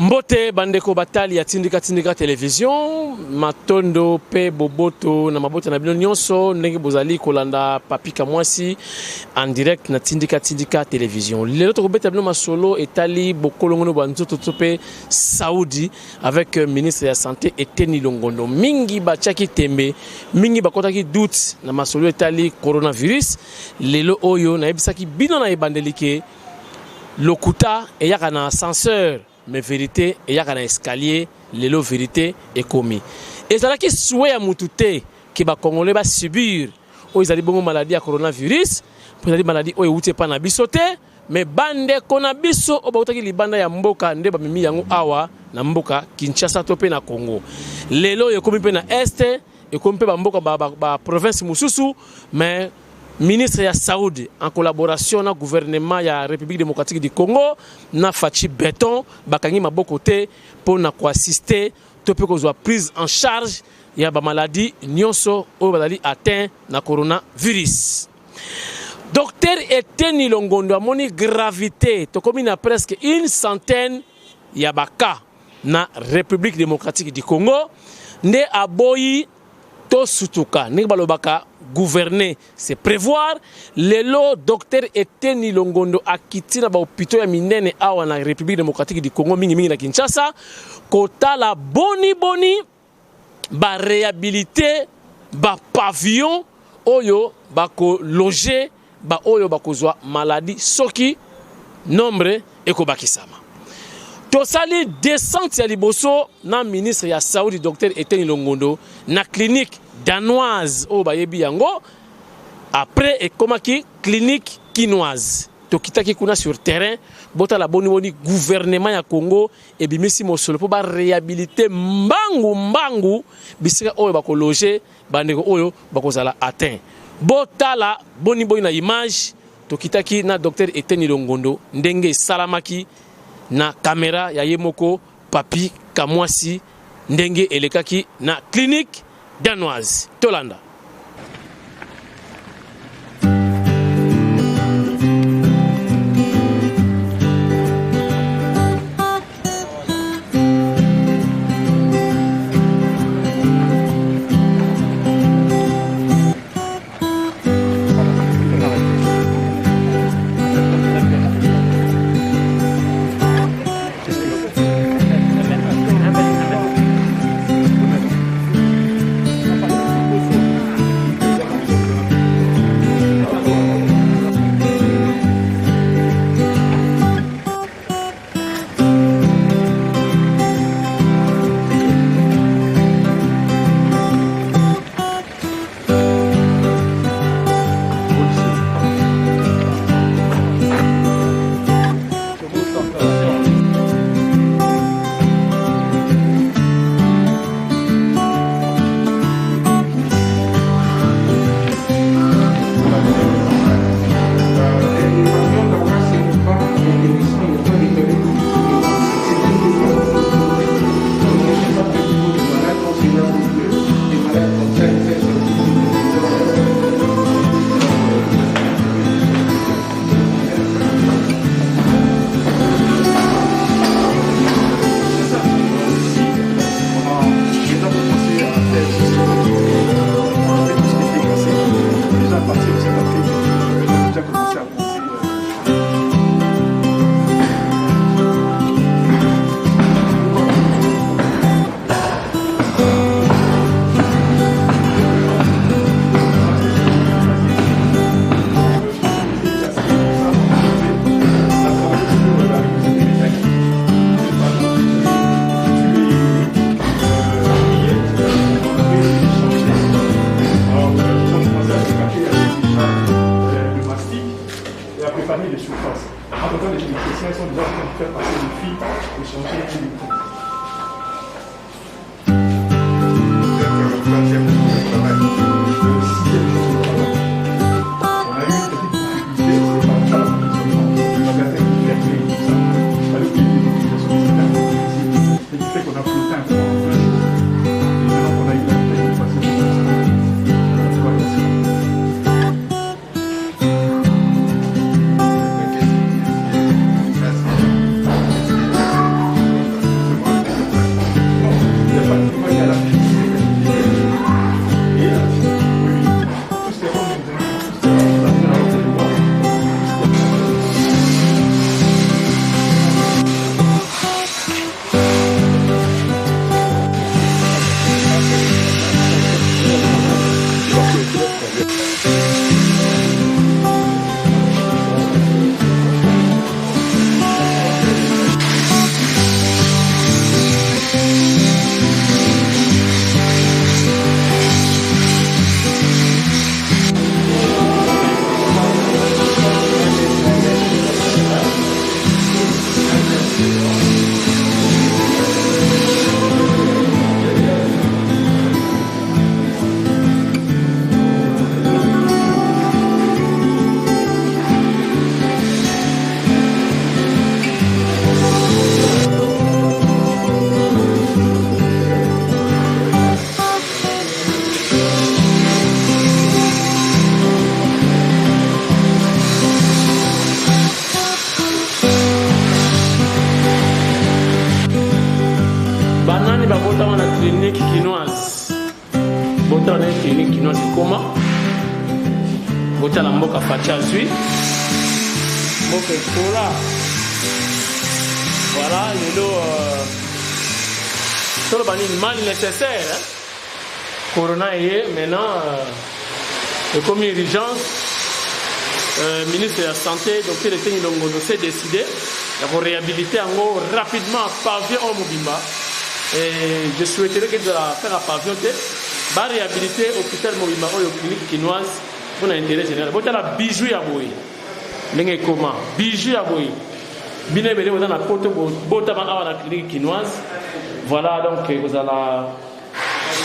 Mbote bandeko batali ya tindika television matondo pe boboto na mabota na bino nyonso ndenge bozali kolanda papika mwasi en direct na tindika television. Lelo to kobeta bino masolo etali bokolongono banzoto tope Saudi avec ministre ya santé Eteni Longondo. Mingi bachaki tembe, mingi bakotaki doute na masolo etali coronavirus. Lelo oyo na ebisaki bino na ebandelike lokuta eyaka na ascenseur. Mais vérité, il y a un escalier, l'élo vérité est commis. Et c'est là qui souhaite à Moutouté qui va Congolais va subir. Oh, ils ont dit bon maladie à coronavirus, pour dire maladie oh ils pas na bisoté, mais bande konabiso au bakotaki libanda ya mboka nde ba mimi yango awa na mboka Kinshasa topé na Congo. L'élo est commis pe na est et commis pe ba mboka ba province mususu, mais ministre ya Saoudi en collaboration na gouvernement ya République démocratique du Congo na Fachi Beton bakangi maboko te pour na ko assister to pe ko soit prise en charge ya ba maladie nyonso o bazali atteint na coronavirus. Docteur Eteni Longondo amoni gravité to komi na presque une centaine ya baka na République démocratique du Congo nde aboyi to sutuka ne balobaka gouverner, c'est prévoir. Lelo docteur Eteni Longondo a quitté na ba hôpital ya minene awa na République démocratique du Congo mingi na Kinshasa kota la boni ba réhabiliter ba pavillon oyo ba ko loger ba oyo ba ko zwa maladie soki nombre eko bakisama. Tosali descente ya liboso na ministre ya Saoudi docteur Eteni Longondo na clinique danoise au bayebi yango après et comme qui clinique kinoise to kitaki kuna sur terrain bota la boni gouvernement ya Congo et bimisi mosolo pour ba réhabiliter mbangu bisika oyo bako loger bandeko oyo bako zala atteint bota la boni na image to kitaki na docteur Eteni Longondo ndenge salamaki na caméra ya yemoko papi kamwasi ndenge elekaki na clinique danoise Tolanda. botala na clinique kinoise ekoma botala mboka fatia zwi mboka ekola voilà lelo toloba nini mal nécessaire corona eye maintenant ekomi urgence ministre de la santé docteur Eteni Longondo s'est décidé de réhabiliter rapidement pavillon au Mobimba. Et je souhaiterais que de la faire à pavillon, va réhabiliter l'hôpital Mobimba ou la clinique quinoise pour l'intérêt général. Vous avez la bijou à boy. L'engé comment? Bijou à boy. Bien évidemment, vous avez la côte, vous avez la clinique quinoise. Voilà donc vous avez la.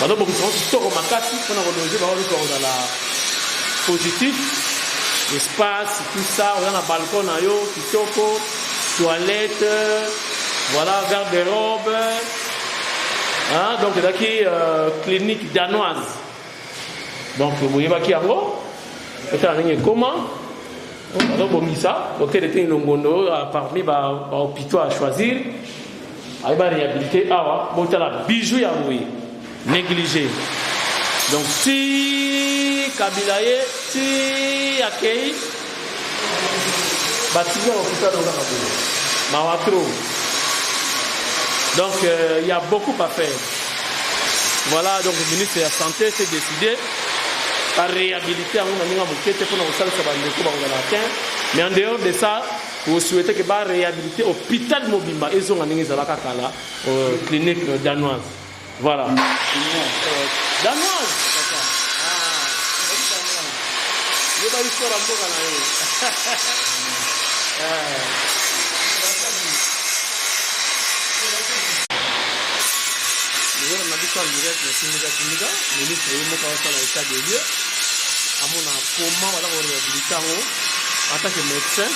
Donc vous avez tout makati pour nous reloger, vous avez la positif. Espace, tout ça, on a un balcon, kitoko, toilette, voilà, garde-robe. Hein, donc, il y a qui clinique danoise. Donc, vous voyez qui a comment? Donc, on a ça. Donc, il y a des parmi les hôpitaux à choisir. Il va réhabiliter. Ah, bon, il y a la bijou à négligé. Donc, si Kabilaye, si Akei, bâtiment hôpital de Mawatro. Donc, il y a beaucoup à faire. Voilà, donc le ministre de la Santé s'est décidé à réhabiliter mais en dehors de ça, vous souhaitez que va réhabiliter l'hôpital Mobimba et son clinique danoise. Voilà. Danoise. Je vais aller sur la boca. Nous avons habitué à direct le syndicat, ministre de l'état des lieux. À mon comment on va réhabiliter en tant que médecin,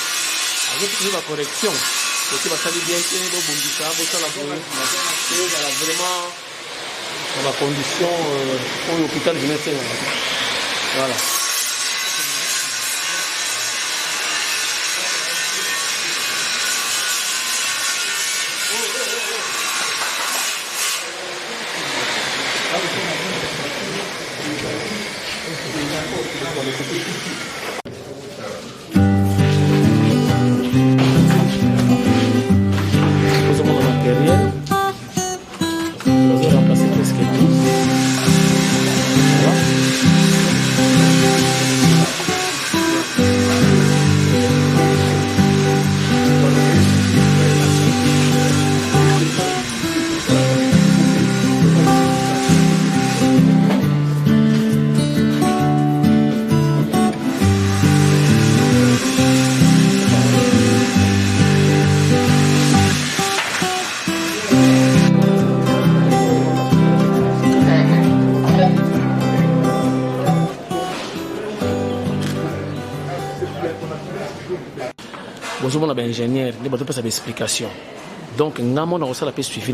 avec une correction. Parce que ça dit bien que vous bondissez, vous avez vraiment dans la condition pour l'hôpital de médecin. Voilà. Bonjour, mon ingénieur, je vais vous faire explication. Donc, nous avons suivi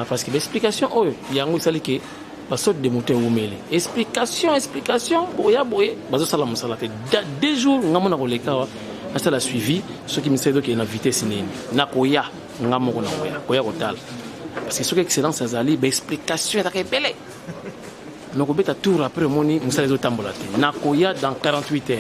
parce que l'explication, il y a de monter au mail. Explication, boya, deux jours, nous avons la suivi, ce qui me sert de invité siné. Nakoya, nous avons parce que ce qui est excellent, c'est l'explication est belle. Donc, on peut tout après, nous allons Nakoya dans 48 heures.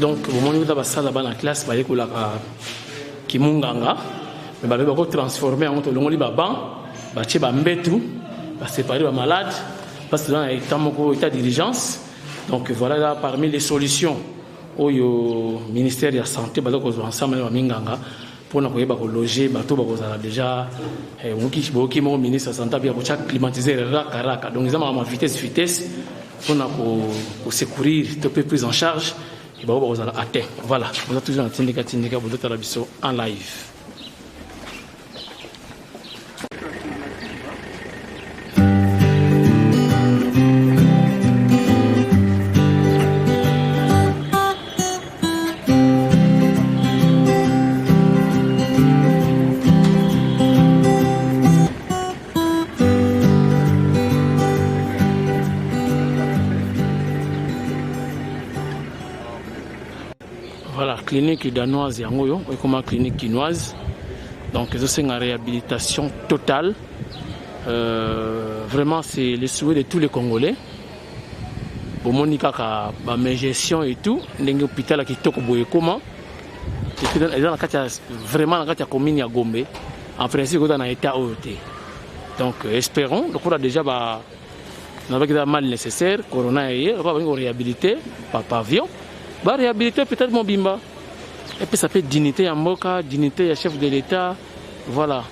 Donc, au moment où vous avez dans la classe, vous avez Kimunganga, mais vous avez transformé en un banc, vous avez séparé les malades, parce que dans l'état d'urgence. Donc, voilà là, parmi les solutions oyo ministère de la santé baza ko ensemble na minganga pour na koyeba ko loger bato bakozala déjà boki mo ministre de la santé bia ko climatiser raka donc ils ont ma vitesse pour na ko secourir to peu prise en charge et bakozala atteint. Voilà, vous êtes toujours en tindika vous êtes à la biso en live. Voilà, clinique danoise yangoyo, comme clinique quinoise. Donc, c'est une réhabilitation totale. Vraiment, c'est le souhait de tous les Congolais. Pour Monica, ma gestion et tout, l'hôpital qui toque Boyekoma. Vraiment, dans la commune à Gombe, en principe, on a un état OET. Donc, espérons. Donc, on a déjà avec le mal nécessaire, Corona est on va réhabiliter par pavillon. Va réhabiliter peut-être mon bimba. Et puis ça fait dignité à Moka, dignité à chef de l'État. Voilà.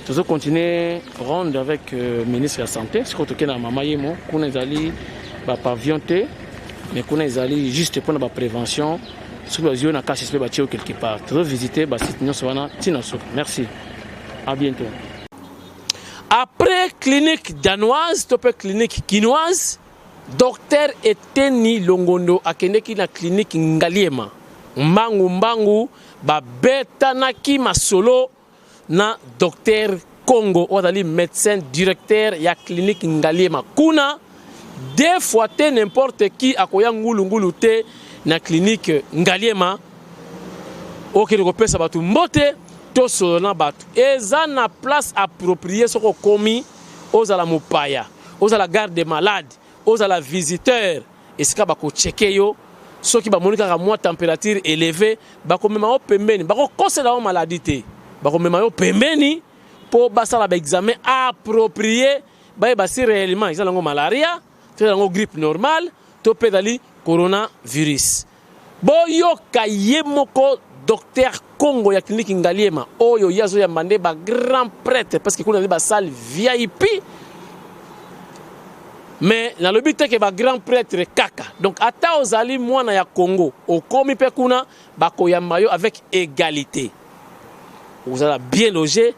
Nous allons continuer à rendre avec le ministre de la Santé. Ce qu'on a maman yemo, qu'on est allé pavillon mais qu'on est allé juste pour la prévention. Si vous avez un cas suspect quelque part, nous allons visiter site. Merci. À bientôt. Après clinique danoise, top clinique quinoise. Docteur Eteni Longondo akendeki na clinique Ngaliema mbangu babetanaki masolo na docteur Congo ozali médecin directeur ya clinique Ngaliema kuna deux fois te n'importe qui akoya ngulu te na clinique Ngaliema okende kopesa batu mbote to solo na batu eza na place appropriée soko komi ozala mopaya ozala garde des malades aux à la visiteur et ce bako checker yo ceux qui ba monika ka moi température élevée bako mema o pembeni bako conseiller la maladie bako mema yo pembeni pour basa la examen approprié ba si réellement ils ont malaria ils ont grippe normale to pedali coronavirus boyo kayemoko docteur Congo ya clinique Ngaliema oyo yazo ya mande ba grand prêtre parce que kuna ba salle VIP. Mais dans le but que ba grand prêtre kaka donc ata ozali mwana ya Congo okomi pe kuna bakoyamba yo avec égalité vous allez bien loger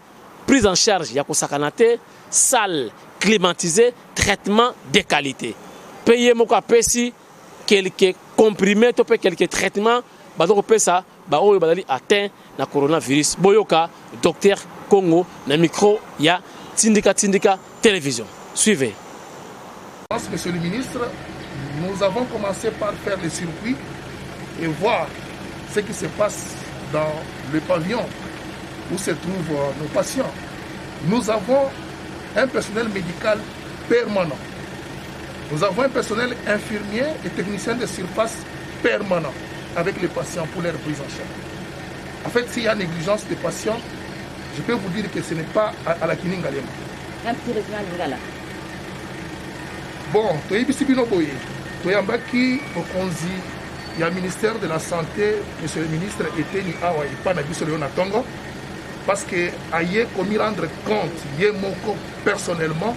prise en charge ya kosakanate salle climatisée traitement de qualité payer moko apesi quelques comprimés to pe quelques traitements bazoko pesa ba oyo bazali atteint na coronavirus boyoka docteur Congo na micro ya tindika télévision suivez. Monsieur le ministre, nous avons commencé par faire le circuit et voir ce qui se passe dans le pavillon où se trouvent nos patients. Nous avons un personnel médical permanent. Nous avons un personnel infirmier et technicien de surface permanent avec les patients pour leur prise en charge. En fait, s'il y a négligence des patients, je peux vous dire que ce n'est pas à la clinique Ngaliema. Un petit régional Ngala. Bon, toyebisi bino boye toyambaki okonzi ya ministère de la santé monsieur le ministre Eteni awa epa na biso leo na tongo parce que aye komi rendre compte ye moko personnellement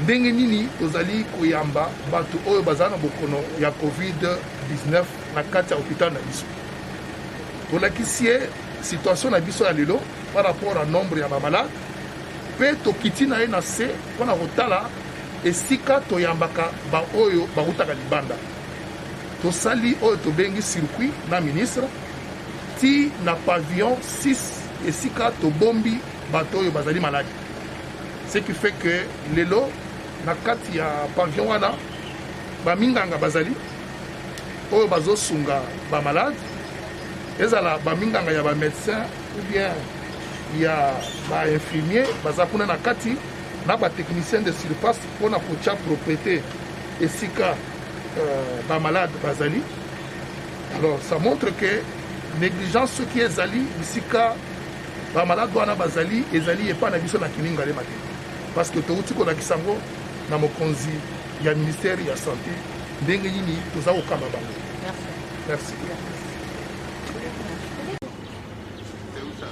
ndenge nini tozali koyamba bato oyo bazala na bokono ya COVID-19 na kati ya hôpital na biso tolakisi ye situation na biso ya lelo par rapport à nombre ya bamalade mpe tokiti na ye na se mpona kotala esika toyambaka ba oyo bautaka libanda tosali oyo tobengi circuit na ministre ti na pavillon 6 esika tobombi bato oyo bazali maladi ce qui fait que lelo na kati ya pavillon wana baminganga bazali oyo bazosunga bamalade ezala baminganga ya bamédecin ou bien ya bainfirmier baza kuna na kati na ba technicien de surface pour na kocha propriété esika ba malade bazali. Alors ça montre que négligence ce qui est zali esika ba malade wana bazali ezali epa na biso na clinique Ngaliema parce que touti ko na kisango na mokonzi ya ministère ya santé ndenge nini toza okamba bango. Merci. Merci.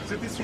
C'est ici.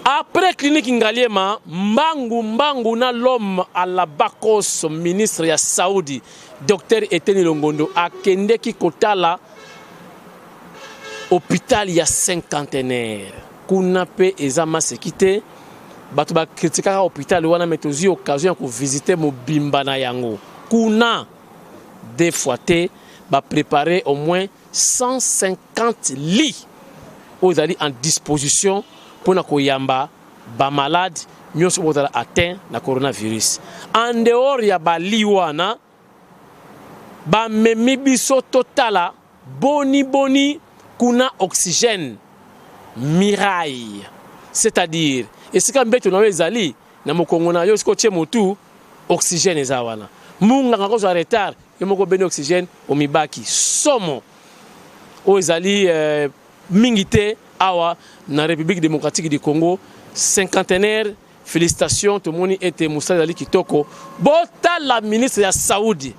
Après clinique Ngaliema, Mbangu na l'homme à la Bakos, ministre ya Saoudi, Dr Eteni Longondo, a kendeki kotala hôpital ya cinquantenaire. Kuna pe ezama sekite, batu ba kritikaka hôpital wana metozi occasion ko visiter mobimba na yango. Kuna deux fois te ba préparer au moins 150 lits aux alliés en disposition pour na koyamba ba malade nyonso botala atteint na coronavirus. En dehors ya ba liwana ba memi biso totala boni kuna oxygène miraille, c'est-à-dire et c'est quand beto na ezali na mokongo na yo siko tie motu oxygène ezawana munga ngako zo retard yo moko beni oxygène o mibaki somo o ezali mingite awa na République démocratique du Congo cinquantenaire. Félicitations tout le monde était Moussa Zali Kitoko bota la ministre ya Saoudi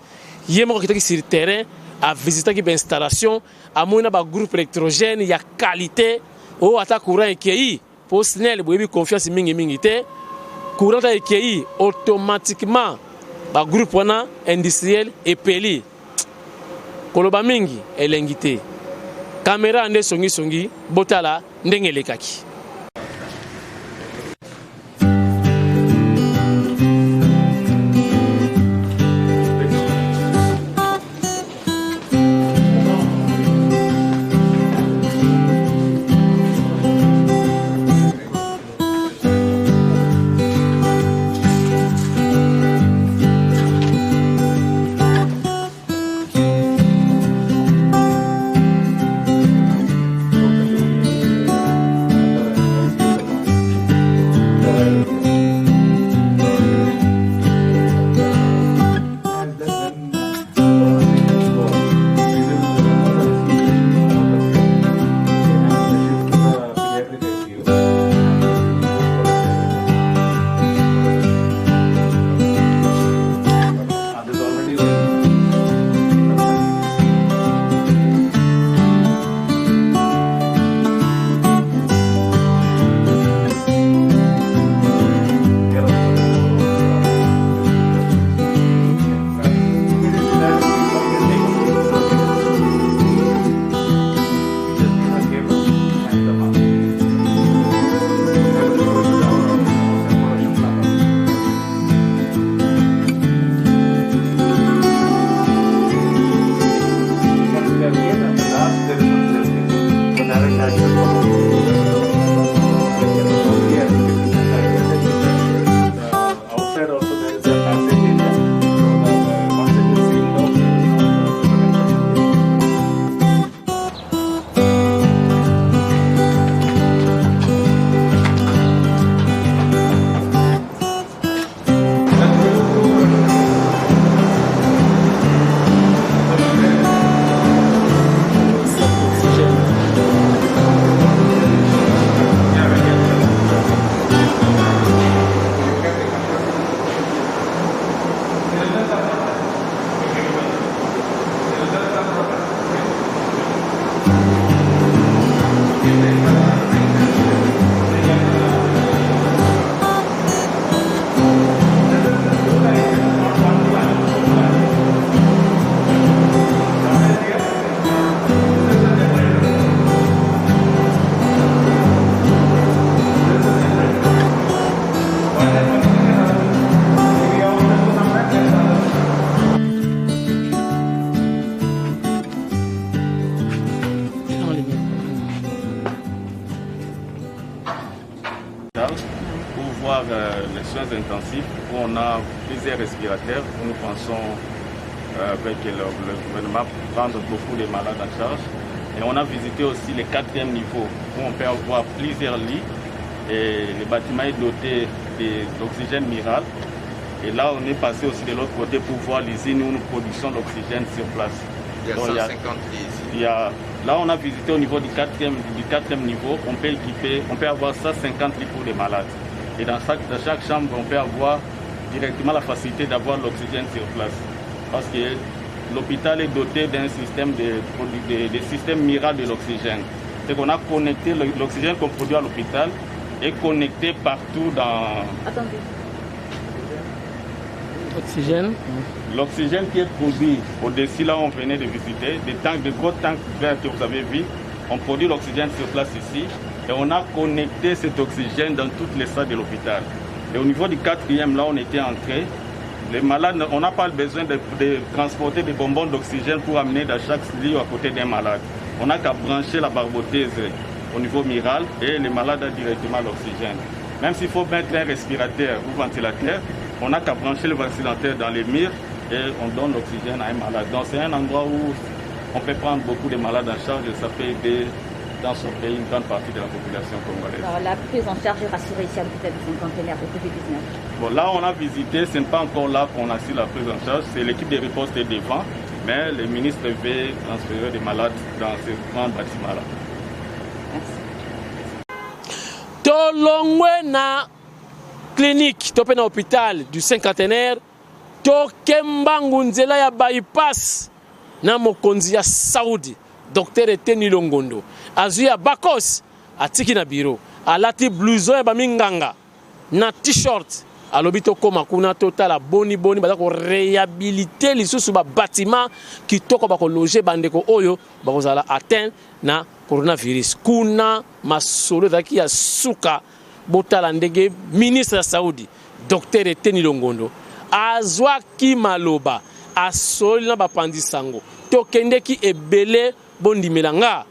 yemo kitaki sur terrain a visiter qui installation a mona ba groupe électrogène ya qualité o ata courant ekei pour snel boyebi confiance mingi te courant ta ekei automatiquement ba groupe wana industriel epeli koloba mingi elengite caméra ande songi botala ndenge lekaki. par les soins intensifs où on a plusieurs respirateurs. Où nous pensons avec le gouvernement prendre beaucoup de malades en charge. Et on a visité aussi le 4e niveau où on peut avoir plusieurs lits. Et le bâtiment est doté d'oxygène miral. Et là, on est passé aussi de l'autre côté pour voir l'usine où nous produisons l'oxygène sur place. Il y a 150 lits ici. Là, on a visité au niveau du 4e niveau. On peut équiper, on peut avoir 150 lits pour les malades. Et dans chaque chambre, on peut avoir directement la facilité d'avoir l'oxygène sur place. Parce que l'hôpital est doté d'un système de système miral de l'oxygène. C'est qu'on a connecté l'oxygène qu'on produit à l'hôpital est connecté partout dans... Attendez. Oxygène. L'oxygène qui est produit au-dessus, là où on venait de visiter, des gros tanks verts que vous avez vus, on produit l'oxygène sur place ici et on a connecté cet oxygène dans toutes les salles de l'hôpital. Et au niveau du 4e, là, on était entré. Les malades, on n'a pas besoin de transporter des bonbons d'oxygène pour amener dans chaque lit à côté d'un malade. On n'a qu'à brancher la barboteuse au niveau miral et les malades ont directement l'oxygène. Même s'il faut mettre un respirateur ou ventilateur, on n'a qu'à brancher le ventilateur dans les murs et on donne l'oxygène à un malade. Donc c'est un endroit où on peut prendre beaucoup de malades en charge et ça peut aider dans son pays une grande partie de la population congolaise. Alors, la prise en charge est rassurée ici à l'hôpital du cinquantenaire au Covid-19. Bon, là, on a visité, ce n'est pas encore là qu'on a su la prise en charge, c'est l'équipe de riposte est devant, mais le ministre veut transférer des malades dans ce grand bâtiment-là. Tolongwe na clinique, topé na hôpital du cinquantenaire, tokembangu nzela ya bypass na mokonzi ya Saudi. Docteur Eteni Longondo azuya bakos atiki na bureau alati blouson ya baminganga na t-shirt alobi tokoma kuna totala boni baza ko réhabiliter lisusu ba bâtiment kitoko bako loger bandeko oyo bakozala atteint na coronavirus kuna masolo zaki ya suka botala ndenge ministre ya Saudi Docteur Eteni Longondo azwaki maloba asoli na bapandisango tokendeki ebele bondi melanga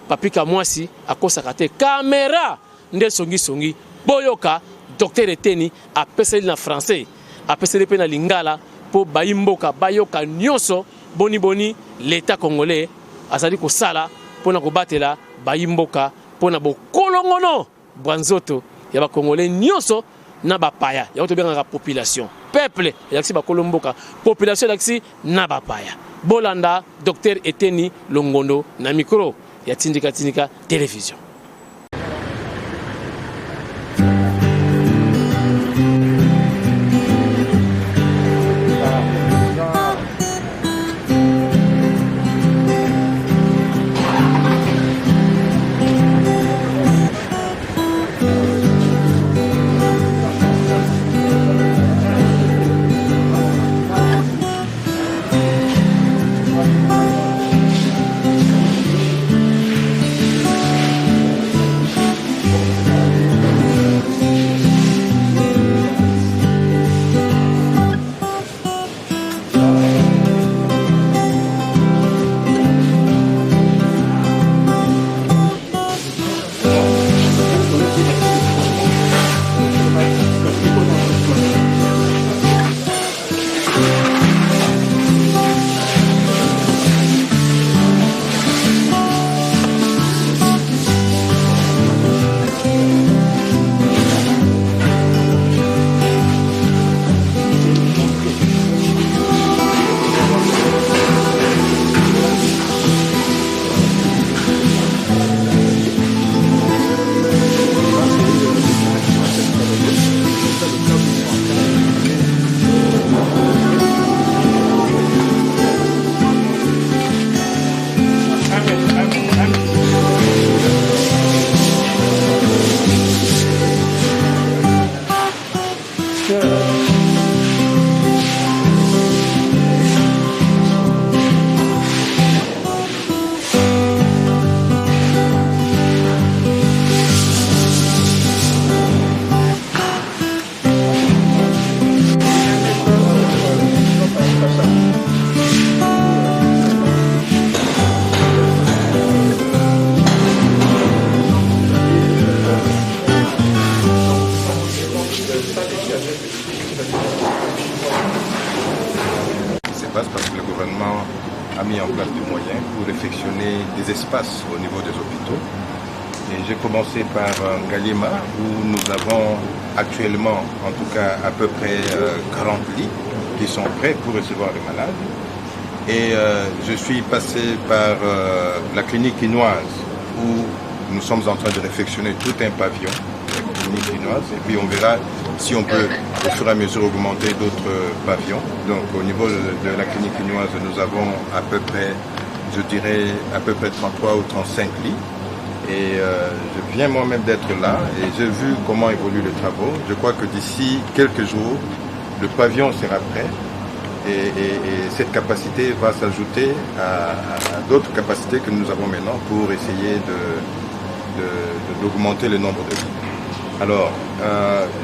papika mwasi akosaka te kamera nde songi boyoka Docteur Eteni apeseli na français apeseli pe na lingala po bayimboka bayoka nyonso boni l'état congolais azali kosala pona kobatela bayimboka pona bokolongono bwanzoto ya ba congolais nyonso na bapaya ya otobenga population peuple yaksi bakolomboka population yaksi na bapaya bolanda Docteur Eteni Longondo na micro ya Tindika Télévision. passe au niveau des hôpitaux. Et j'ai commencé par Ngaliema, où nous avons actuellement, en tout cas, à peu près 40 lits qui sont prêts pour recevoir les malades. Et je suis passé par la clinique quinoise, où nous sommes en train de réfectionner tout un pavillon, la clinique quinoise, et puis on verra si on peut au fur et à mesure augmenter d'autres pavillons. Donc au niveau de la clinique quinoise, nous avons à peu près, je dirais, à peu près 33 ou 35 lits. Et je viens moi-même d'être là et j'ai vu comment évoluent les travaux. Je crois que d'ici quelques jours, le pavillon sera prêt et cette capacité va s'ajouter à d'autres capacités que nous avons maintenant pour essayer d'augmenter le nombre de lits. Alors,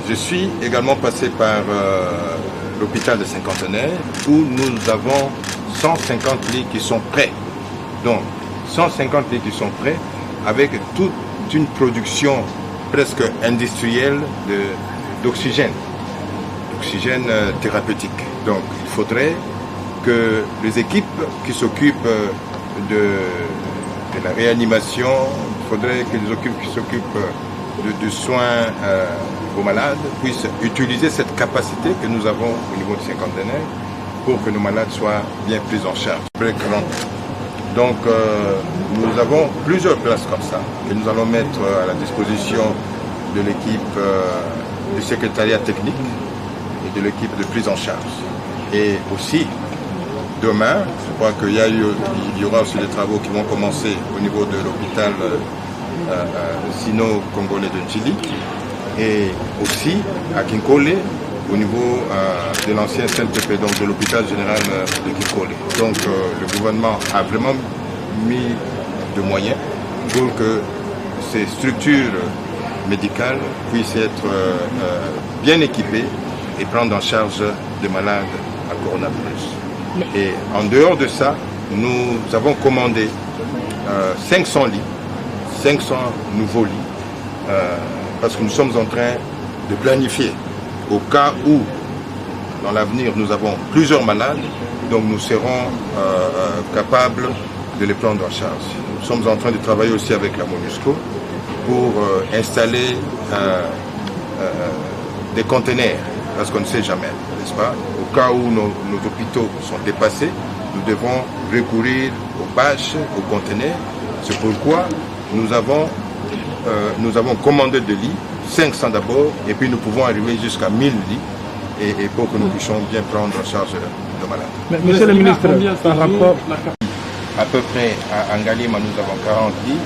je suis également passé par l'hôpital de Cinquantenaire où nous avons 150 lits qui sont prêts. Donc, 150 lits qui sont prêts avec toute une production presque industrielle d'oxygène thérapeutique. Donc, il faudrait que les équipes qui s'occupent de la réanimation, il faudrait que les équipes qui s'occupent du soin aux malades puissent utiliser cette capacité que nous avons au niveau de Cinquantenaire pour que nos malades soient bien pris en charge. Donc nous avons plusieurs places comme ça que nous allons mettre à la disposition de l'équipe du secrétariat technique et de l'équipe de prise en charge. Et aussi, demain, je crois qu'il y aura aussi des travaux qui vont commencer au niveau de l'hôpital sino-congolais de Njili et aussi à Kinkole au niveau de l'ancien CNTP, donc de l'hôpital général de Kinkole. Donc le gouvernement a vraiment mis de moyens pour que ces structures médicales puissent être bien équipées et prendre en charge des malades à coronavirus. Et en dehors de ça, nous avons commandé 500 lits, 500 nouveaux lits, parce que nous sommes en train de planifier au cas où, dans l'avenir, nous avons plusieurs malades, donc nous serons capables de les prendre en charge. Nous sommes en train de travailler aussi avec la MONUSCO pour installer des conteneurs, parce qu'on ne sait jamais, n'est-ce pas? Au cas où nos hôpitaux sont dépassés, nous devons recourir aux bâches, aux conteneurs. C'est pourquoi nous avons commandé des lits, 500 d'abord, et puis nous pouvons arriver jusqu'à 1000 lits, et pour que nous puissions bien prendre en charge nos malades. Monsieur le ministre, par rapport... À peu près à Ngaliema, nous avons 40 lits.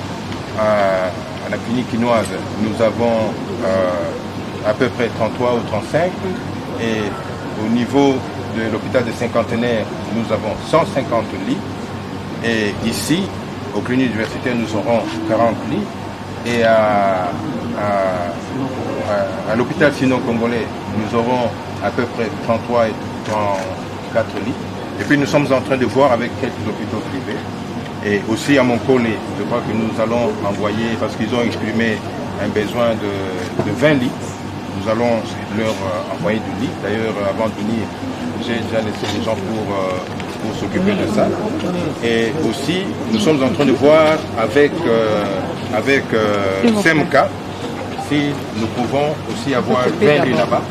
À la clinique quinoise, nous avons à peu près 33 ou 35. Et au niveau de l'hôpital de Cinquantenaire, nous avons 150 lits. Et ici, aux cliniques universitaires, nous aurons 40 lits. Et à l'hôpital sino-congolais, nous aurons à peu près 33 et 34 lits. Et puis nous sommes en train de voir avec quelques hôpitaux privés. Et aussi à Monkole, je crois que nous allons envoyer, parce qu'ils ont exprimé un besoin de 20 lits, nous allons leur envoyer du lit. D'ailleurs, avant de venir, j'ai déjà laissé des gens pour s'occuper de ça. Et aussi, nous sommes en train de voir avec CMK si nous pouvons aussi avoir 20 lits là-bas.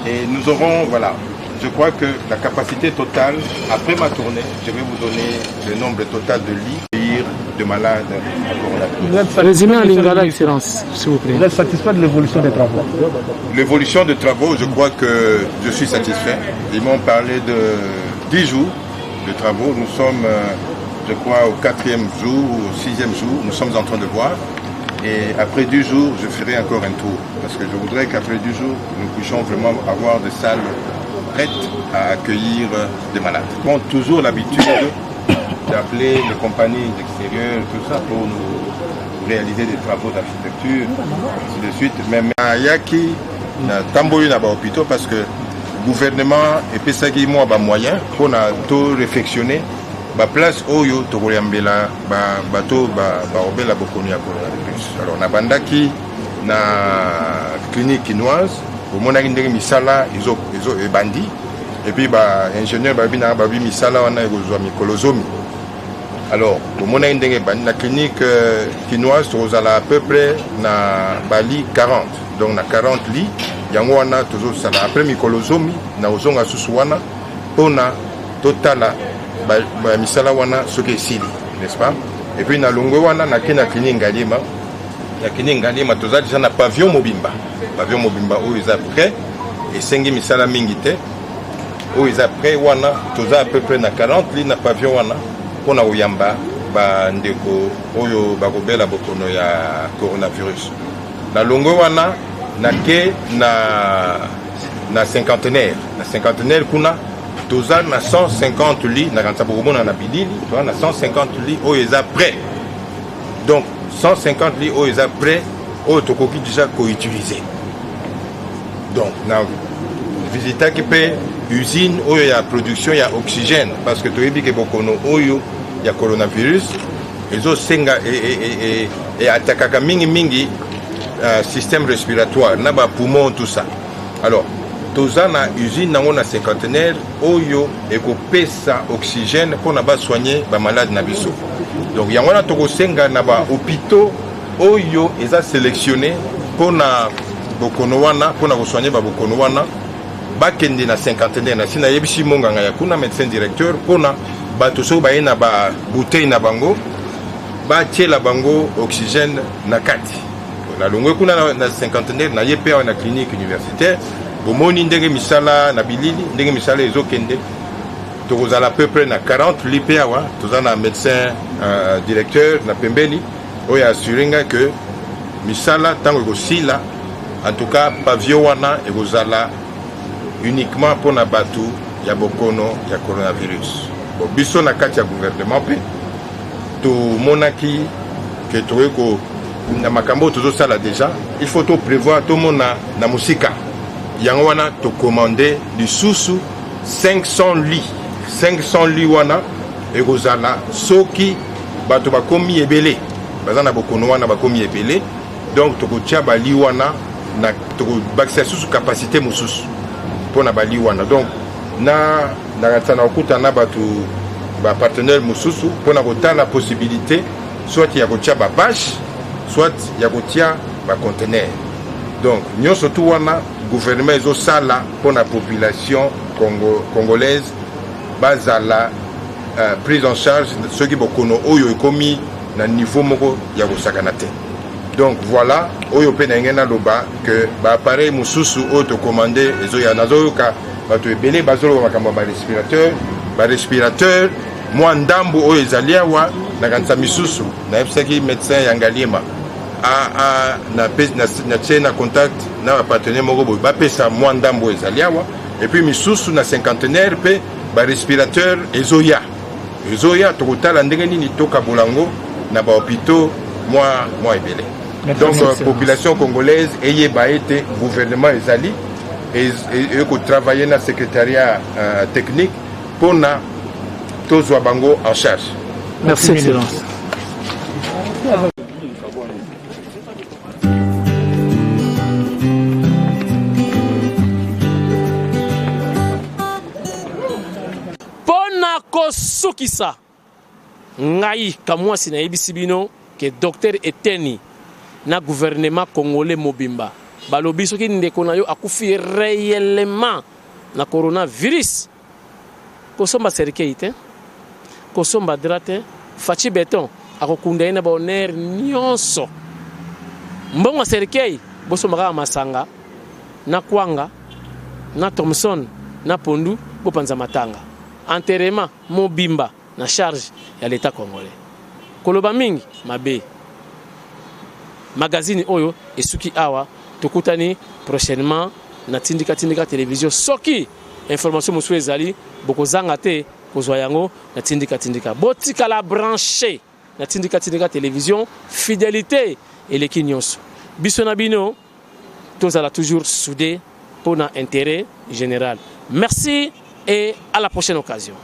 Et nous aurons, voilà, je crois que la capacité totale, après ma tournée, je vais vous donner le nombre total de lits de malades à coronavirus. Résumé en Lingala, Excellence, s'il vous plaît. Vous êtes satisfait de l'évolution des travaux? L'évolution des travaux, je crois que je suis satisfait. Ils m'ont parlé de 10 jours de travaux. Nous sommes, je crois, au 4e jour ou au 6e jour. Nous sommes en train de voir. Et après 10 jours, je ferai encore un tour. Parce que je voudrais qu'après 10 jours, nous puissions vraiment avoir des salles prêtes à accueillir des malades. Nous avons toujours l'habitude d'appeler les compagnies extérieures, tout ça, pour nous réaliser des travaux d'architecture, ainsi de suite. Même à Yaki, na Tamboyu na ba hôpitaux, parce que le gouvernement et pesaki moi ba moyen pour tout réfectionner. La place oyo tokoyambela bato baobela bokoni ya coronavirus. Alors na bandaki na clinique quinoise omonaki ndenge misala izo ebandi et puis ingénieur babi misala wana ekozwa mikolo zomi Alors, pour la clinique quinoise, on a à peu près na Bali 40. Donc, na 40 lits. Yangwana, toujours ça. Après, Mikolozomi, na ozonga susuwana, pona totala, misala wana soke sili, n'est-ce pas? Et puis, na longwana, na kena clinique Ngalima. La clinique Ngalima, toujours déjà na pavillon Mobimba. Pavillon Mobimba, où ils après, et sengi misala mingite, où ils après, wana, toujours à peu près na 40 lits, na pavillon wana. Pona uyamba ba ndeko oyo bakobela bokono ya coronavirus na longo wana na ke na cinquantenaire kuna toza na 150 lits na kanisa bokomona na bilili toza na 150 lits oyo eza prêt. Donc 150 lits oyo eza prêt oyo tokoki déjà koutiliser. Donc na visitaki pe usine oyo ya production ya oxygène parce que toyebi ke bokono oyo ya coronavirus ezo senga et attaquaka mingi système respiratoire na ba poumon tout ça. Alors toza na usine nango na cinquantenaire oyo ekopesa oxygène pona ba soigner ba malade na biso. Donc yango na toko senga na ba hôpitaux oyo eza sélectionné pona bokono wana pona ko soigner ba bokono wana bakende na cinquantenaire na sina yebisi monganga ya kuna médecin directeur pona bato so baye na ba bouteille na bango ba tiela bango oxygène na kati na longwe kuna na cinquantenaire na yepe na clinique universitaire bomoni ndenge misala na bilili ndenge misala ezokende tokozala à peu près na 40 lits awa tozana médecin directeur na pembeni oyo assuringa que misala tango ekosila en tout cas pavillon wana ekozala uniquement pour na batu ya bokono ya coronavirus. Bon, biso na kati ya gouvernement pe to monaki que toeko na makambo tozo sala déjà il faut to prévoir to mona na musika yango wana to commander lisusu 500 lits wana ekozala soki bato bakomi ebele bazana bokono wana bakomi ebele donc tokotia bali wana na tokobakisa susu capacité mosusu pona bali wana donc na ratana okuta na batu ba partenaire mosusu pona kotala possibilité soit ya kotia ba bâche soit ya kotia ba conteneur. Donc nyonso tu wana gouvernement ezo sala pona population congolaise bazala prise en charge ceux qui bokono oyo ekomi na niveau moko ya kosakana te. Donc voilà oyo pe na ngena loba que ba appareil mosusu oyo to commander ezo ya nazo ka bato ebele bazolo makambo ba respirateur moi ndambo oyo ezali awa na kanisa misusu na epsaki médecin ya Ngalima na contact na ba partenaire moko boy ba pesa moi ndambo ezali awa et puis misusu na cinquantenaire pe ba respirateur ezoya tokotala ndenge nini toka bolango na ba hôpitaux moi ebele. Donc population congolaise eyeba été gouvernement ezali et travailler na secrétariat technique pour na tozwa bango en charge. Merci Excellence. Pona kosukisa ngai kamwasi na yebisi bino que docteur Eteni na gouvernement congolais mobimba balobi soki ndeko na yo akufi réellement na coronavirus kosomba serikei te kosomba drate faci beton akokunda na ba honneur nyonso mbongo serikei bosomba masanga na kwanga na Thomson na Pondu bopanza matanga enterrement mobimba na charge ya l'état congolais koloba mingi mabe magazine oyo esuki awa tokutani prochainement na tindika télévision soki information mosu ezali bokozanga te kozwa yango na tindika botika la branché na tindika télévision fidélité et leki nyonso biso na bino tozala toujours soudés pour un intérêt général. Merci et à la prochaine occasion.